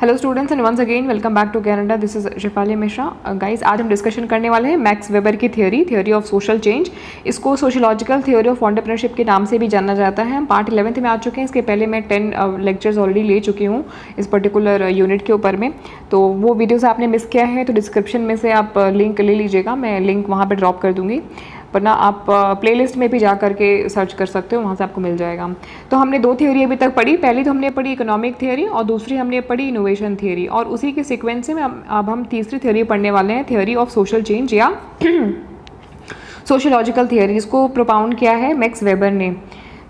Hello students and once again welcome back to Canada. This is Shifali Mishra. Guys, आज हम discussion करने वाले हैं मैक्स वेबर की थ्योरी ऑफ सोशल चेंज। इसको सोशियोलॉजिकल थ्योरी ऑफ एंटरप्रेन्योरशिप के नाम से भी जाना जाता है। हम पार्ट 11th में आ चुके हैं। इसके पहले मैं 10 लेक्चर्स ऑलरेडी ले चुकी हूँ इस पर्टिकुलर यूनिट के ऊपर में। तो वो वीडियोज़ आपने मिस किया है तो डिस्क्रिप्शन में से आप लिंक ले लीजिएगा, मैं लिंक वहाँ पर ड्रॉप कर दूँगी, वरना आप प्लेलिस्ट में भी जा करके सर्च कर सकते हो, वहाँ से आपको मिल जाएगा। तो हमने दो थ्योरी अभी तक पढ़ी। पहली तो हमने पढ़ी इकोनॉमिक थ्योरी और दूसरी हमने पढ़ी इनोवेशन थ्योरी, और उसी के सीक्वेंस में अब हम तीसरी थ्योरी पढ़ने वाले हैं, थ्योरी ऑफ सोशल चेंज या सोशियोलॉजिकल थ्योरी, जिसको प्रोपाउंड किया है मैक्स वेबर ने।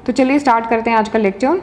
तो चलिए स्टार्ट करते हैं आज का लेक्चर।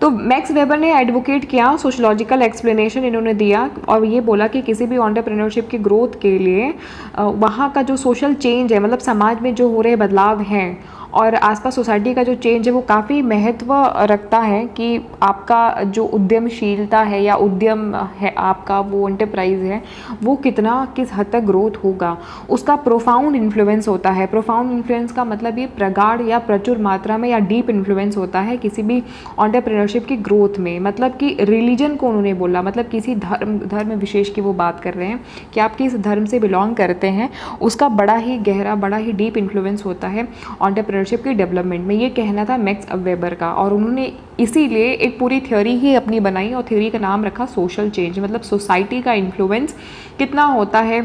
तो मैक्स वेबर ने एडवोकेट किया, सोशलॉजिकल एक्सप्लेनेशन इन्होंने दिया और ये बोला कि किसी भी एंटरप्रेन्योरशिप की ग्रोथ के लिए वहाँ का जो सोशल चेंज है, मतलब समाज में जो हो रहे बदलाव हैं और आसपास सोसाइटी का जो चेंज है, वो काफ़ी महत्व रखता है कि आपका जो उद्यमशीलता है या उद्यम है, आपका वो एंटरप्राइज है, वो किस हद तक ग्रोथ होगा, उसका प्रोफाउंड इन्फ्लुएंस होता है। प्रोफाउंड इन्फ्लुएंस का मतलब ये प्रगाढ़ या प्रचुर मात्रा में या डीप इन्फ्लुएंस होता है किसी भी एंटरप्रेन्योरशिप की ग्रोथ में। मतलब कि रिलीजन को उन्होंने बोला, मतलब किसी धर्म विशेष की वो बात कर रहे हैं कि आप किस धर्म से बिलोंग करते हैं, उसका बड़ा ही गहरा, बड़ा ही डीप इन्फ्लुएंस होता है एंटरप्रेन्योरशिप की डेवलपमेंट में। ये कहना था मैक्स वेबर का, और उन्होंने इसीलिए एक पूरी थ्योरी ही अपनी बनाई और थ्योरी का नाम रखा सोशल चेंज। मतलब सोसाइटी का इन्फ्लुएंस कितना होता है,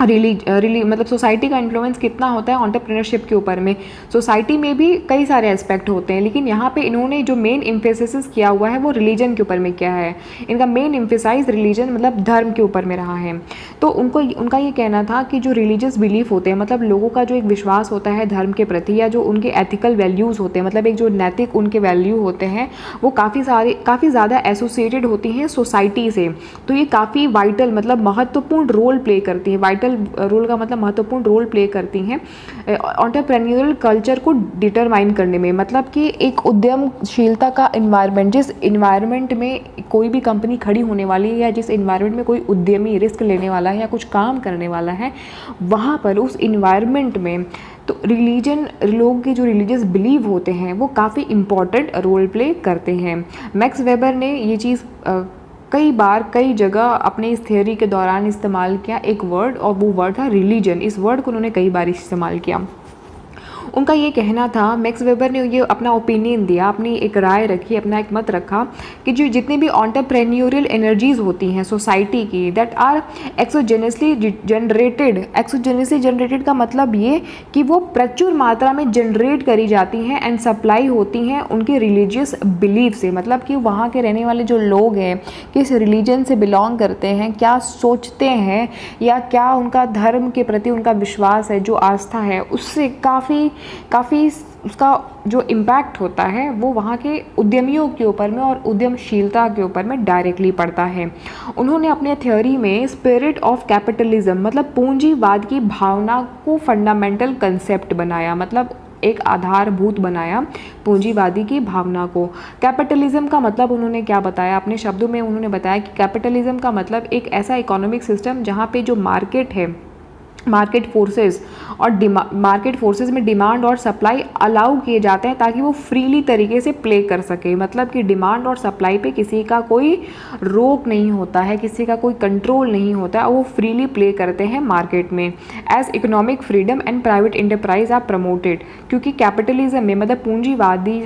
मतलब सोसाइटी का इन्फ्लुएंस कितना होता है एंटरप्रेन्योरशिप के ऊपर में। सोसाइटी में भी कई सारे एस्पेक्ट होते हैं, लेकिन यहाँ पे इन्होंने जो मेन एम्फेसिस किया हुआ है वो रिलीजन के ऊपर में किया है। इनका मेन एम्फेसाइज रिलीजन मतलब धर्म के ऊपर में रहा है। तो उनका ये कहना था कि जो रिलीजियस बिलीफ होते हैं, मतलब लोगों का जो एक विश्वास होता है धर्म के प्रति, या जो उनके एथिकल वैल्यूज़ होते हैं, मतलब एक जो नैतिक उनके वैल्यू होते हैं, वो काफ़ी ज़्यादा एसोसिएटेड होती हैं सोसाइटी से। तो ये काफ़ी वाइटल, मतलब महत्वपूर्ण रोल प्ले करती है। वाइटल रोल का मतलब महत्वपूर्ण रोल प्ले करती हैं एंटरप्रेन्योरल कल्चर को डिटरमाइन करने में। मतलब कि एक उद्यमशीलता का इन्वायरमेंट, जिस इन्वायरमेंट में कोई भी कंपनी खड़ी होने वाली है या जिस इन्वायरमेंट में कोई उद्यमी रिस्क लेने वाला है या कुछ काम करने वाला है, वहाँ पर उस इन्वायरमेंट में तो लोगों के जो रिलीजियस बिलीव होते हैं वो काफ़ी इम्पॉर्टेंट रोल प्ले करते हैं। मैक्स वेबर ने ये चीज़ कई बार कई जगह अपने इस थ्योरी के दौरान इस्तेमाल किया एक वर्ड, और वो वर्ड था रिलीजन। इस वर्ड को उन्होंने कई बार इस्तेमाल किया। उनका ये कहना था, मैक्स वेबर ने ये अपना ओपिनियन दिया, अपनी एक राय रखी, अपना एक मत रखा कि जो जितनी भी एंटरप्रेन्योरियल एनर्जीज होती हैं सोसाइटी की, दैट आर एक्सोजेनसली जनरेटेड का मतलब ये कि वो प्रचुर मात्रा में जनरेट करी जाती हैं एंड सप्लाई होती हैं उनके रिलीजियस बिलीफ से। मतलब कि वहाँ के रहने वाले जो लोग हैं, किस रिलीजन से बिलोंग करते हैं, क्या सोचते हैं, या क्या उनका धर्म के प्रति उनका विश्वास है, जो आस्था है, उससे काफ़ी उसका जो इम्पैक्ट होता है वो वहाँ के उद्यमियों के ऊपर में और उद्यमशीलता के ऊपर में डायरेक्टली पड़ता है। उन्होंने अपने थ्योरी में स्पिरिट ऑफ कैपिटलिज्म, मतलब पूंजीवाद की भावना को फंडामेंटल कंसेप्ट बनाया, मतलब एक आधारभूत बनाया पूंजीवादी की भावना को। कैपिटलिज्म का मतलब उन्होंने क्या बताया, अपने शब्दों में उन्होंने बताया कि कैपिटलिज्म का मतलब एक ऐसा इकोनॉमिक सिस्टम जहाँ पे जो मार्केट है, मार्केट फोर्सेस में डिमांड और सप्लाई अलाउ किए जाते हैं ताकि वो फ्रीली तरीके से प्ले कर सके। मतलब कि डिमांड और सप्लाई पे किसी का कोई रोक नहीं होता है, किसी का कोई कंट्रोल नहीं होता है, वो फ्रीली प्ले करते हैं मार्केट में। As economic freedom and private enterprise are promoted, क्योंकि कैपिटलिज्म में, मतलब पूंजीवादी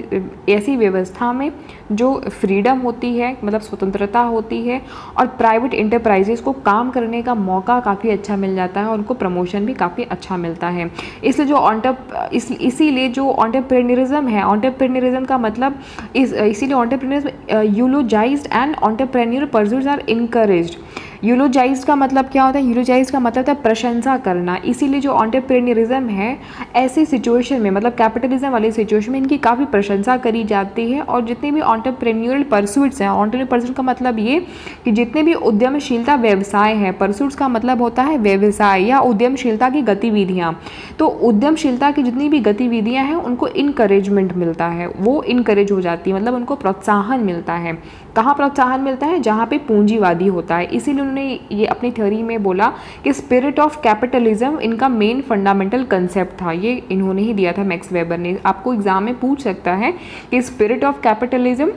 ऐसी व्यवस्था में जो फ्रीडम होती है, मतलब स्वतंत्रता होती है, और प्राइवेट इंटरप्राइजेस को काम करने का मौका काफ़ी अच्छा मिल जाता है और उनको प्रमोशन भी काफ़ी अच्छा मिलता है। इसीलिए जो एंटरप्रेन्योरिज्म है, एंटरप्रेन्योरिज्म का मतलब इसीलिए entrepreneurism eulogised and entrepreneur pursuits are encouraged. Eulogised का मतलब क्या होता है? यूलोजाइज्ड का मतलब है प्रशंसा करना। इसीलिए जो एंटरप्रेन्योरिज्म है, ऐसी सिचुएशन में, मतलब कैपिटलिज्म वाली सिचुएशन में इनकी काफ़ी प्रशंसा करी जाती है। और जितने भी एंटरप्रेन्योरल परस्यूट्स हैं, एंटरप्रेन्योरल परस्यूट का मतलब ये कि जितने भी उद्यमशीलता व्यवसाय हैं, परस्यूट्स का मतलब होता है व्यवसाय या उद्यमशीलता की गतिविधियाँ। तो उद्यमशीलता की जितनी भी गतिविधियाँ हैं उनको इनकरेजमेंट मिलता है, वो इनकरेज हो जाती है, मतलब उनको प्रोत्साहन मिलता है। कहाँ प्रोत्साहन मिलता है? जहाँ पे पूंजीवादी होता है। इसीलिए उन्होंने ये अपनी थ्योरी में बोला कि स्पिरिट ऑफ कैपिटलिज्म इनका मेन फंडामेंटल कंसेप्ट था। ये इन्होंने ही दिया था, मैक्स वेबर ने। आपको एग्जाम में पूछ सकता है कि स्पिरिट ऑफ कैपिटलिज्म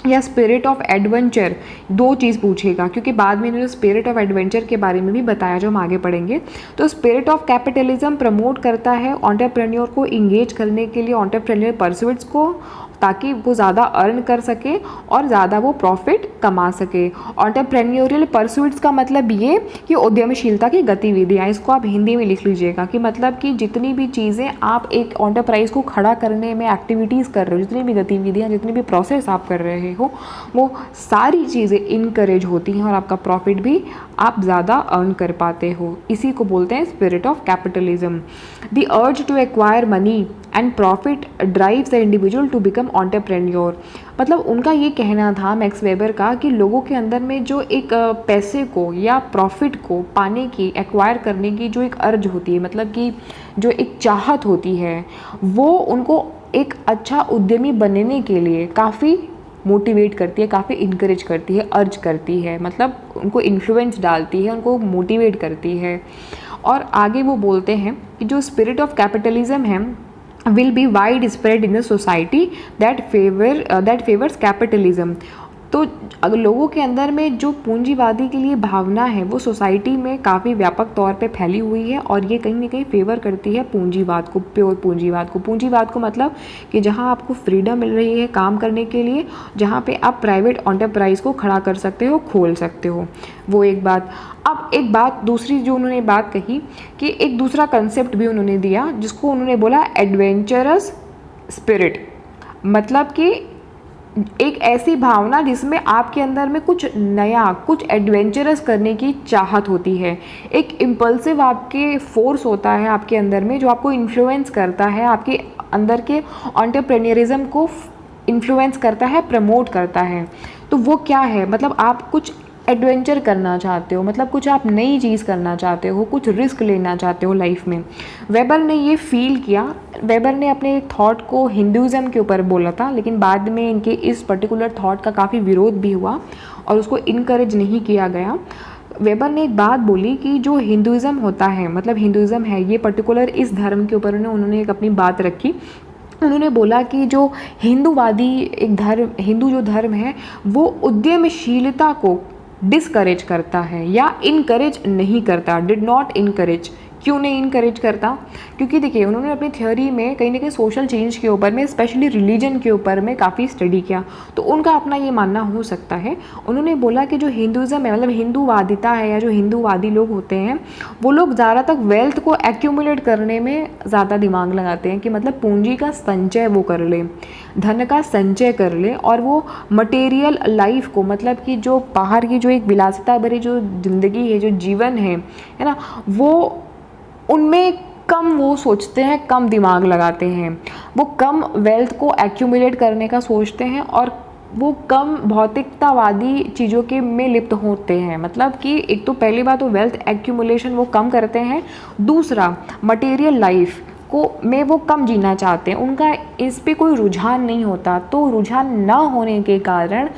या स्पिरिट ऑफ एडवेंचर, दो चीज़ पूछेगा, क्योंकि बाद में इन्होंने स्पिरिट ऑफ एडवेंचर के बारे में भी बताया जो हम आगे पढ़ेंगे। तो स्पिरिट ऑफ कैपिटलिज्म प्रमोट करता है एंटरप्रेन्योर को इंगेज करने के लिए, एंटरप्रेन्योर परस्यूट्स को, ताकि वो ज़्यादा अर्न कर सके और ज़्यादा वो प्रॉफिट कमा सके। एंटरप्रेन्योरियल परस्यूट्स का मतलब ये कि उद्यमशीलता की गतिविधियाँ, इसको आप हिंदी में लिख लीजिएगा कि मतलब कि जितनी भी चीज़ें आप एक एंटरप्राइज को खड़ा करने में एक्टिविटीज़ कर रहे हो, जितनी भी गतिविधियाँ, जितनी भी प्रोसेस आप कर रहे हो, वो सारी चीज़ें इनकरेज होती हैं और आपका प्रॉफिट भी आप ज़्यादा अर्न कर पाते हो। इसी को बोलते हैं spirit of capitalism. The urge to acquire money and profit drives the individual to become entrepreneur. मतलब उनका ये कहना था मैक्स वेबर का कि लोगों के अंदर में जो एक पैसे को या प्रॉफिट को पाने की, एक्वायर करने की जो एक अर्ज होती है, मतलब कि जो एक चाहत होती है, वो उनको एक अच्छा उद्यमी बनने के लिए काफ़ी मोटिवेट करती है, काफ़ी इनकरेज करती है, अर्ज करती है, मतलब उनको इन्फ्लुएंस डालती है, उनको मोटिवेट करती है। और आगे वो बोलते हैं कि जो स्पिरिट ऑफ कैपिटलिज्म है will be widespread in the society that favors capitalism। तो अगर लोगों के अंदर में जो पूंजीवादी के लिए भावना है वो सोसाइटी में काफ़ी व्यापक तौर पे फैली हुई है और ये कहीं ना कहीं फेवर करती है पूंजीवाद को, प्योर पूंजीवाद को। पूंजीवाद को मतलब कि जहाँ आपको फ्रीडम मिल रही है काम करने के लिए, जहाँ पे आप प्राइवेट एंटरप्राइज को खड़ा कर सकते हो, खोल सकते हो, वो एक बात। अब एक बात दूसरी जो उन्होंने बात कही कि एक दूसरा कंसेप्ट भी उन्होंने दिया जिसको उन्होंने बोला एडवेंचरस स्पिरिट, मतलब कि एक ऐसी भावना जिसमें आपके अंदर में कुछ नया, कुछ एडवेंचरस करने की चाहत होती है। एक इम्पल्सिव आपके फोर्स होता है आपके अंदर में जो आपको इन्फ्लुएंस करता है, आपके अंदर के एंटरप्रेन्योरिज्म को इन्फ्लुएंस करता है, प्रमोट करता है। तो वो क्या है, मतलब आप कुछ एडवेंचर करना चाहते हो, मतलब कुछ आप नई चीज़ करना चाहते हो, कुछ रिस्क लेना चाहते हो लाइफ में। वेबर ने ये फील किया। वेबर ने अपने थॉट को हिंदुज़म के ऊपर बोला था, लेकिन बाद में इनके इस पर्टिकुलर थॉट का काफ़ी विरोध भी हुआ और उसको इनकरेज नहीं किया गया। वेबर ने एक बात बोली कि जो हिंदुज़म होता है, मतलब हिंदुज़म है, ये पर्टिकुलर इस धर्म के ऊपर उन्होंने एक अपनी बात रखी। उन्होंने बोला कि जो हिंदूवादी एक धर्म, हिंदू जो धर्म है वो उद्यमशीलता को डिस्करेज करता है या इनकरेज नहीं करता, डिड नॉट इनकरेज। क्यों नहीं इनकरेज करता? क्योंकि देखिए उन्होंने अपनी थ्योरी में कहीं ना कहीं सोशल चेंज के ऊपर में, स्पेशली रिलीजन के ऊपर में काफ़ी स्टडी किया, तो उनका अपना ये मानना हो सकता है। उन्होंने बोला कि जो हिंदुज़म है, मतलब हिंदूवादिता है या जो हिंदूवादी लोग होते हैं, वो लोग ज़्यादा तक वेल्थ को एक्यूमुलेट करने में ज़्यादा दिमाग लगाते हैं कि मतलब पूंजी का संचय वो कर ले, धन का संचय कर ले, और वो मटेरियल लाइफ को, मतलब कि जो बाहर की जो एक विलासिता भरी जो ज़िंदगी है, जो जीवन है ना, वो उनमें कम वो सोचते हैं, कम दिमाग लगाते हैं, वो कम वेल्थ को एक्यूमुलेट करने का सोचते हैं और वो कम भौतिकतावादी चीज़ों के में लिप्त होते हैं। मतलब कि एक तो पहली बात तो वेल्थ एक्यूमुलेशन वो कम करते हैं, दूसरा मटेरियल लाइफ को में वो कम जीना चाहते हैं, उनका इस पे कोई रुझान नहीं होता। तो रुझान ना होने के कारण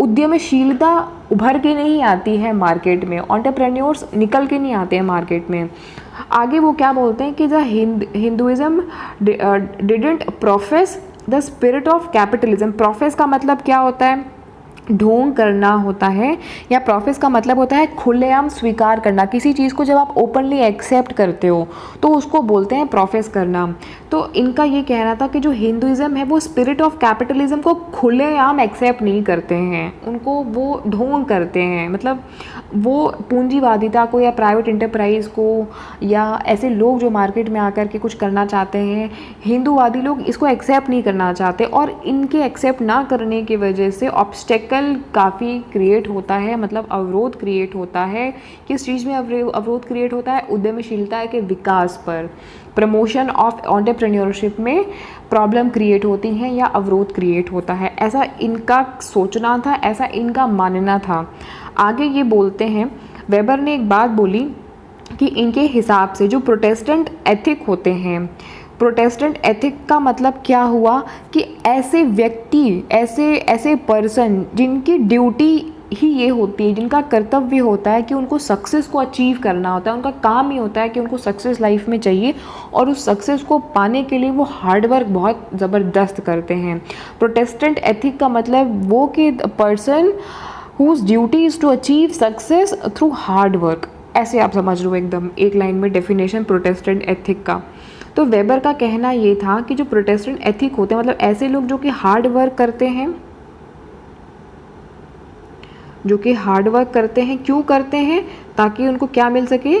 उद्यमशीलता उभर के नहीं आती है मार्केट में, एंटरप्रेन्योर्स निकल के नहीं आते हैं मार्केट में। आगे वो क्या बोलते हैं कि the Hinduism didn't profess the spirit of capitalism. Profess का मतलब क्या होता है? ढोंग करना होता है, या प्रोफेस का मतलब होता है खुलेआम स्वीकार करना। किसी चीज़ को जब आप ओपनली एक्सेप्ट करते हो तो उसको बोलते हैं प्रोफेस करना। तो इनका ये कहना था कि जो हिंदुइज्म है वो स्पिरिट ऑफ कैपिटलिज्म को खुलेआम एक्सेप्ट नहीं करते हैं, उनको वो ढोंग करते हैं। मतलब वो पूंजीवादिता को या प्राइवेट एंटरप्राइज को या ऐसे लोग जो मार्केट में आकर के कुछ करना चाहते हैं, हिंदूवादी लोग इसको एक्सेप्ट नहीं करना चाहते, और इनके एक्सेप्ट ना करने की वजह से ऑब्स्टेकल काफ़ी क्रिएट होता है, मतलब अवरोध क्रिएट होता है। किस चीज़ में अवरोध क्रिएट होता है? उद्यमशीलता के विकास पर, प्रमोशन ऑफ एंटरप्रेन्योरशिप में प्रॉब्लम क्रिएट होती हैं या अवरोध क्रिएट होता है। ऐसा इनका सोचना था, ऐसा इनका मानना था। आगे ये बोलते हैं, वेबर ने एक बात बोली कि इनके हिसाब से जो प्रोटेस्टेंट एथिक होते हैं, प्रोटेस्टेंट एथिक का मतलब क्या हुआ कि ऐसे व्यक्ति, ऐसे पर्सन जिनकी ड्यूटी ही ये होती है जिनका कर्तव्य होता है कि उनको सक्सेस को अचीव करना होता है, उनका काम ही होता है कि उनको सक्सेस लाइफ में चाहिए और उस सक्सेस को पाने के लिए वो हार्डवर्क बहुत ज़बरदस्त करते हैं। प्रोटेस्टेंट एथिक का मतलब वो कि person whose duty is to achieve success through hard work, ऐसे आप समझ लो एकदम एक लाइन में डेफिनेशन प्रोटेस्टेंट एथिक का। तो वेबर का कहना ये था कि जो प्रोटेस्टेंट एथिक होते हैं मतलब ऐसे लोग जो कि हार्ड वर्क करते हैं, जो कि हार्ड वर्क करते हैं, क्यों करते हैं, ताकि उनको क्या मिल सके,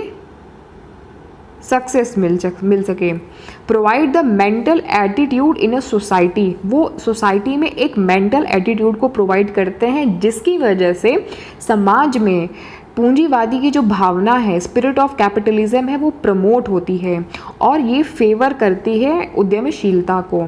सक्सेस मिल सके। Provide the mental attitude in a society, वो सोसाइटी में एक मेंटल एटीट्यूड को प्रोवाइड करते हैं जिसकी वजह से समाज में पूंजीवादी की जो भावना है, स्पिरिट ऑफ कैपिटलिज्म है, वो प्रमोट होती है और ये फेवर करती है उद्यमशीलता को।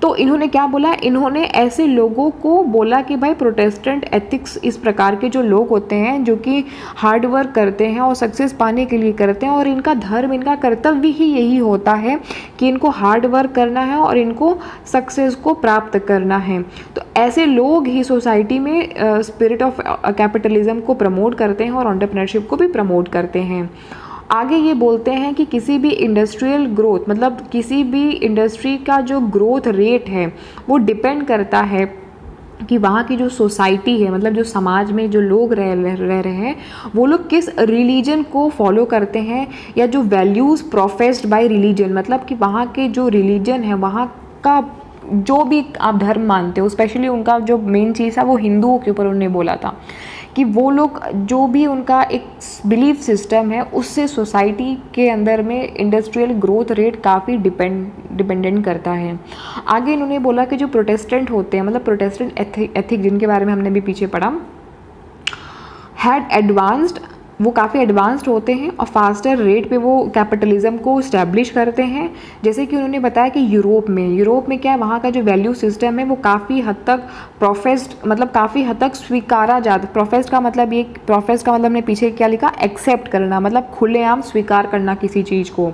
तो इन्होंने क्या बोला, इन्होंने ऐसे लोगों को बोला कि भाई प्रोटेस्टेंट एथिक्स इस प्रकार के जो लोग होते हैं जो कि हार्ड वर्क करते हैं और सक्सेस पाने के लिए करते हैं और इनका धर्म, इनका कर्तव्य ही यही होता है कि इनको हार्ड वर्क करना है और इनको सक्सेस को प्राप्त करना है। तो ऐसे लोग ही सोसाइटी में स्पिरिट ऑफ कैपिटलिज्म को प्रमोट करते हैं और एंटरप्रेन्योरशिप को भी प्रमोट करते हैं। आगे ये बोलते हैं कि किसी भी इंडस्ट्रियल ग्रोथ, मतलब किसी भी इंडस्ट्री का जो ग्रोथ रेट है वो डिपेंड करता है कि वहाँ की जो सोसाइटी है, मतलब जो समाज में जो लोग रह रहे हैं वो लोग किस रिलीजन को फॉलो करते हैं या जो वैल्यूज़ प्रोफेस्ड बाय रिलीजन, मतलब कि वहाँ के जो रिलीजन है, वहाँ का जो भी आप धर्म मानते हो, स्पेशली उनका जो मेन चीज़ है वो हिंदुओं के ऊपर उन्होंने बोला था कि वो लोग जो भी उनका एक बिलीफ सिस्टम है उससे सोसाइटी के अंदर में इंडस्ट्रियल ग्रोथ रेट काफ़ी डिपेंडेंट करता है। आगे इन्होंने बोला कि जो प्रोटेस्टेंट होते हैं, मतलब प्रोटेस्टेंट एथिक जिनके बारे में हमने भी पीछे पढ़ा, हैड एडवांस्ड, वो काफ़ी एडवांस्ड होते हैं और फास्टर रेट पे वो कैपिटलिज्म को इस्टेब्लिश करते हैं। जैसे कि उन्होंने बताया कि यूरोप में क्या है, वहाँ का जो वैल्यू सिस्टम है वो काफ़ी हद तक प्रोफेस्ड, मतलब काफ़ी हद तक स्वीकारा जाता। प्रोफेस्ड का मतलब हमने पीछे क्या लिखा, एक्सेप्ट करना, मतलब खुलेआम स्वीकार करना किसी चीज़ को।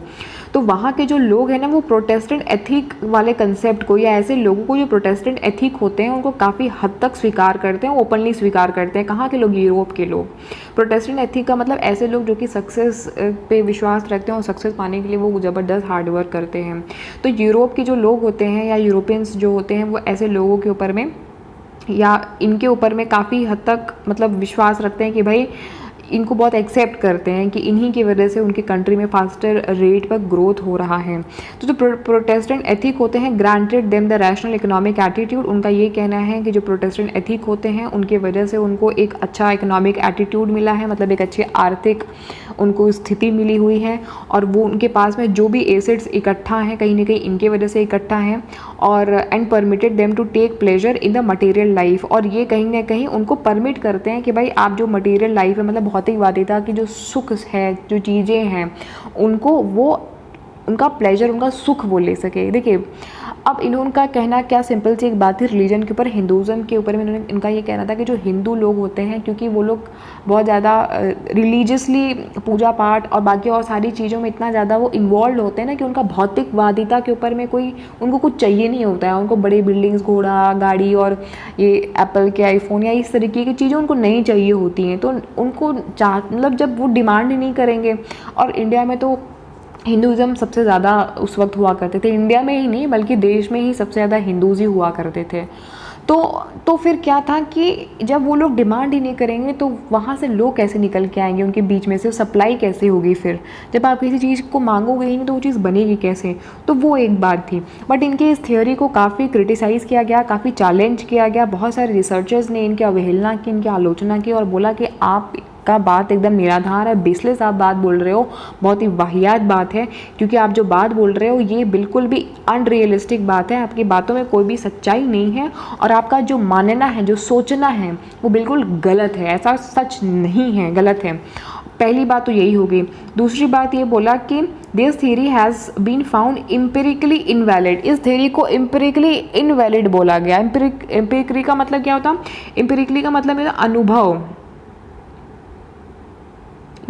तो वहाँ के जो लोग हैं ना वो प्रोटेस्टेंट एथिक वाले कंसेप्ट को या ऐसे लोगों को जो प्रोटेस्टेंट एथिक होते हैं उनको काफ़ी हद तक स्वीकार करते हैं, ओपनली स्वीकार करते हैं। कहाँ के लोग, यूरोप के लोग। प्रोटेस्टेंट एथिक का मतलब ऐसे लोग जो कि सक्सेस पे विश्वास रखते हैं और सक्सेस पाने के लिए वो ज़बरदस्त हार्ड वर्क करते हैं। तो यूरोप के जो लोग होते हैं या यूरोपियंस जो होते हैं वो ऐसे लोगों के ऊपर में या इनके ऊपर में काफ़ी हद तक मतलब विश्वास रखते हैं कि भाई इनको बहुत एक्सेप्ट करते हैं कि इन्हीं की वजह से उनकी कंट्री में फास्टर रेट पर ग्रोथ हो रहा है। तो जो प्रोटेस्टेंट एथिक होते हैं, granted them the rational economic attitude, उनका ये कहना है कि जो प्रोटेस्टेंट एथिक होते हैं उनके वजह से उनको एक अच्छा इकोनॉमिक एटीट्यूड मिला है, मतलब एक अच्छी आर्थिक उनको स्थिति मिली हुई है और वो उनके पास में जो भी एसेट्स इकट्ठा हैं कहीं ना कहीं इनके वजह से इकट्ठा हैं और and permitted them to take pleasure in the material life, और ये कहीं ना कहीं उनको परमिट करते हैं कि भाई आप जो मटेरियल लाइफ है, मतलब भौतिकवादिता की जो सुख है, जो चीज़ें हैं उनको वो उनका प्लेजर, उनका सुख वो ले सके। देखिए अब इनका कहना क्या, सिंपल सी एक बात थी रिलीजन के ऊपर, हिंदुज़म के ऊपर में इनका ये कहना था कि जो हिंदू लोग होते हैं क्योंकि वो लोग बहुत ज़्यादा रिलीजियसली पूजा पाठ और बाकी और सारी चीज़ों में इतना ज़्यादा वो इन्वॉल्व होते हैं ना कि उनका भौतिकवादिता के ऊपर में कोई उनको कुछ चाहिए नहीं होता है। उनको बड़ी बिल्डिंग्स, घोड़ा गाड़ी और ये एप्पल के आईफोन या इस तरीके की चीज़ें उनको नहीं चाहिए होती हैं। तो उनको मतलब जब वो डिमांड ही नहीं करेंगे, और इंडिया में तो हिंदुज़म सबसे ज़्यादा उस वक्त हुआ करते थे, इंडिया में ही नहीं बल्कि देश में ही सबसे ज़्यादा हिंदूज़ ही हुआ करते थे। तो फिर क्या था कि जब वो लोग डिमांड ही नहीं करेंगे तो वहाँ से लोग कैसे निकल के आएंगे, उनके बीच में से सप्लाई कैसे होगी। फिर जब आप किसी चीज़ को मांगोगे ही नहीं तो वो चीज़ बनेगी कैसे, तो वो एक बात थी। बट इनके इस थियोरी को काफ़ी क्रिटिसाइज़ किया गया, काफ़ी चैलेंज किया गया, बहुत सारे रिसर्चर्स ने इनकी अवहेलना की, इनकी आलोचना की और बोला कि आप का बात एकदम निराधार है, बेसलेस आप बात बोल रहे हो, बहुत ही वाहियात बात है, क्योंकि आप जो बात बोल रहे हो ये बिल्कुल भी अनरियलिस्टिक बात है, आपकी बातों में कोई भी सच्चाई नहीं है और आपका जो मानना है, जो सोचना है वो बिल्कुल गलत है, ऐसा सच नहीं है, गलत है। पहली बात तो यही होगी। दूसरी बात ये बोला कि this theory has been found empirically invalid, इस थ्योरी को एम्पिरिकली इनवैलिड बोला गया। एम्पिरिकली का मतलब क्या होता है, एम्पिरिकली का मतलब है अनुभव,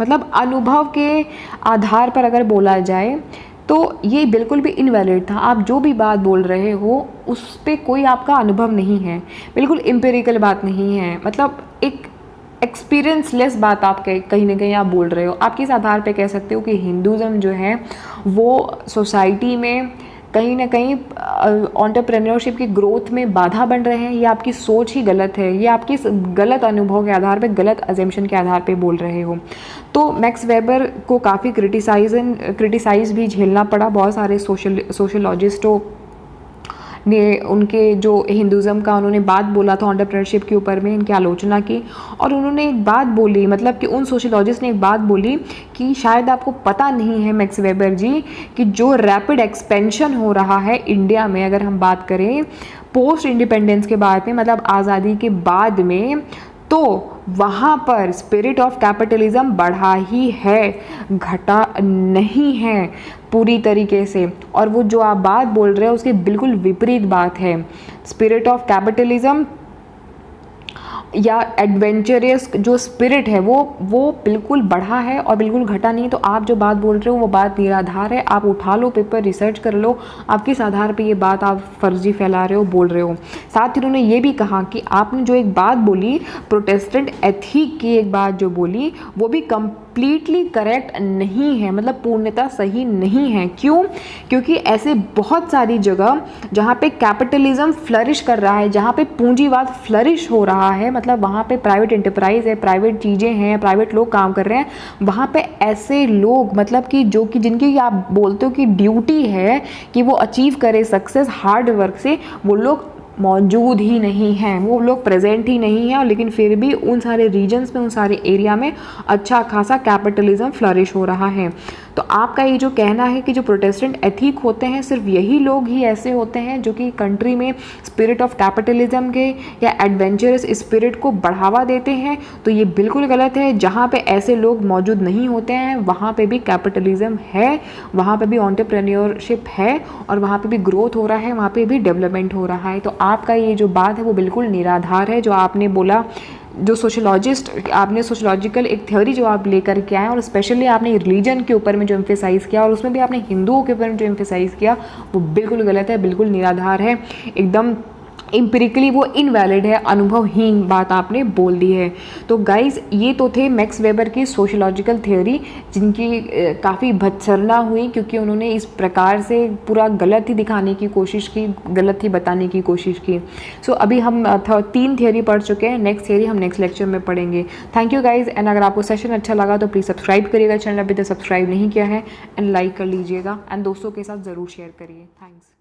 मतलब अनुभव के आधार पर अगर बोला जाए तो ये बिल्कुल भी इनवैलिड था। आप जो भी बात बोल रहे हो उस पर कोई आपका अनुभव नहीं है, बिल्कुल एम्पिरिकल बात नहीं है। मतलब एक एक्सपीरियंसलेस बात आप कहीं ना कहीं आप बोल रहे हो। आप किस आधार पे कह सकते हो कि हिंदुज़म जो है वो सोसाइटी में कहीं ना कहीं एंटरप्रेन्योरशिप की ग्रोथ में बाधा बन रहे हैं? ये आपकी सोच ही गलत है, ये आपकी गलत अनुभव के आधार पे, गलत अजम्पशन के आधार पे बोल रहे हो। तो मैक्स वेबर को काफ़ी क्रिटिसाइज भी झेलना पड़ा। बहुत सारे सोशलॉजिस्टों ने उनके जो हिंदुज़म का उन्होंने बात बोला था एंटरप्रेन्योरशिप के ऊपर में, इनकी आलोचना की। और उन्होंने एक बात बोली, मतलब कि उन सोशलॉजिस्ट ने एक बात बोली कि शायद आपको पता नहीं है मैक्स वेबर जी कि जो रैपिड एक्सपेंशन हो रहा है इंडिया में, अगर हम बात करें पोस्ट इंडिपेंडेंस के बाद में, मतलब आज़ादी के बाद में, तो वहाँ पर स्पिरिट ऑफ कैपिटलिज्म बढ़ा ही है, घटा नहीं है पूरी तरीके से। और वो जो आप बात बोल रहे हो उसके बिल्कुल विपरीत बात है। स्पिरिट ऑफ कैपिटलिज्म या एडवेंचरस जो स्पिरिट है वो बिल्कुल बढ़ा है और बिल्कुल घटा नहीं। तो आप जो बात बोल रहे हो वो बात निराधार है। आप उठा लो पेपर, रिसर्च कर लो, आप किस आधार पे ये बात आप फर्जी फैला रहे हो, बोल रहे हो। साथ ही उन्होंने ये भी कहा कि आपने जो एक बात बोली प्रोटेस्टेंट एथिक की, एक बात जो बोली वो भी कंप्लीटली करेक्ट नहीं है, मतलब पूर्णतः सही नहीं है। क्यों? क्योंकि ऐसे बहुत सारी जगह जहाँ पे कैपिटलिज्म फ्लरिश कर रहा है, जहाँ पे पूंजीवाद फ्लरिश हो रहा है, मतलब वहाँ पे प्राइवेट एंटरप्राइज है, प्राइवेट चीज़ें हैं, प्राइवेट लोग काम कर रहे हैं, वहाँ पे ऐसे लोग, मतलब कि जो कि जिनकी आप बोलते हो कि ड्यूटी है कि वो अचीव करे सक्सेस हार्ड वर्क से, वो लोग मौजूद ही नहीं हैं, वो लोग प्रेजेंट ही नहीं हैं। और लेकिन फिर भी उन सारे रीजन्स में, उन सारे एरिया में अच्छा खासा कैपिटलिज्म फ्लरिश हो रहा है। तो आपका ये जो कहना है कि जो प्रोटेस्टेंट एथिक होते हैं सिर्फ यही लोग ही ऐसे होते हैं जो कि कंट्री में स्पिरिट ऑफ कैपिटलिज्म के या एडवेंचरस स्पिरिट को बढ़ावा देते हैं, तो ये बिल्कुल गलत है। जहाँ पे ऐसे लोग मौजूद नहीं होते हैं वहाँ पे भी कैपिटलिज्म है, वहाँ पे भी एंटरप्रेन्योरशिप है और वहाँ पे भी ग्रोथ हो रहा है, वहाँ पे भी डेवलपमेंट हो रहा है। तो आपका ये जो बात है वो बिल्कुल निराधार है। जो आपने बोला, जो सोशलॉजिस्ट, आपने सोशलॉजिकल एक थ्योरी जो आप लेकर के आए और स्पेशली आपने रिलीजन के ऊपर में जो एम्फेसाइज़ किया और उसमें भी आपने हिंदुओं के ऊपर में जो एम्फेसाइज़ किया वो बिल्कुल गलत है, बिल्कुल निराधार है, एकदम एम्पिरिकली वो इनवैलिड है, अनुभवहीन बात आपने बोल दी है। तो गाइज ये तो थे मैक्स वेबर की सोशलॉजिकल थ्योरी, जिनकी काफ़ी भत्सरना हुई क्योंकि उन्होंने इस प्रकार से पूरा गलत ही दिखाने की कोशिश की, गलत ही बताने की कोशिश की। सो अभी हम 3 थ्योरी पढ़ चुके हैं, नेक्स्ट थ्योरी हम नेक्स्ट लेक्चर में पढ़ेंगे। Thank you guys. एंड अगर आपको सेशन अच्छा लगा तो प्लीज़ सब्सक्राइब करिएगा, चैनल अभी तक सब्सक्राइब नहीं किया है, एंड लाइक कर लीजिएगा एंड दोस्तों के साथ ज़रूर शेयर करिए। थैंक्स।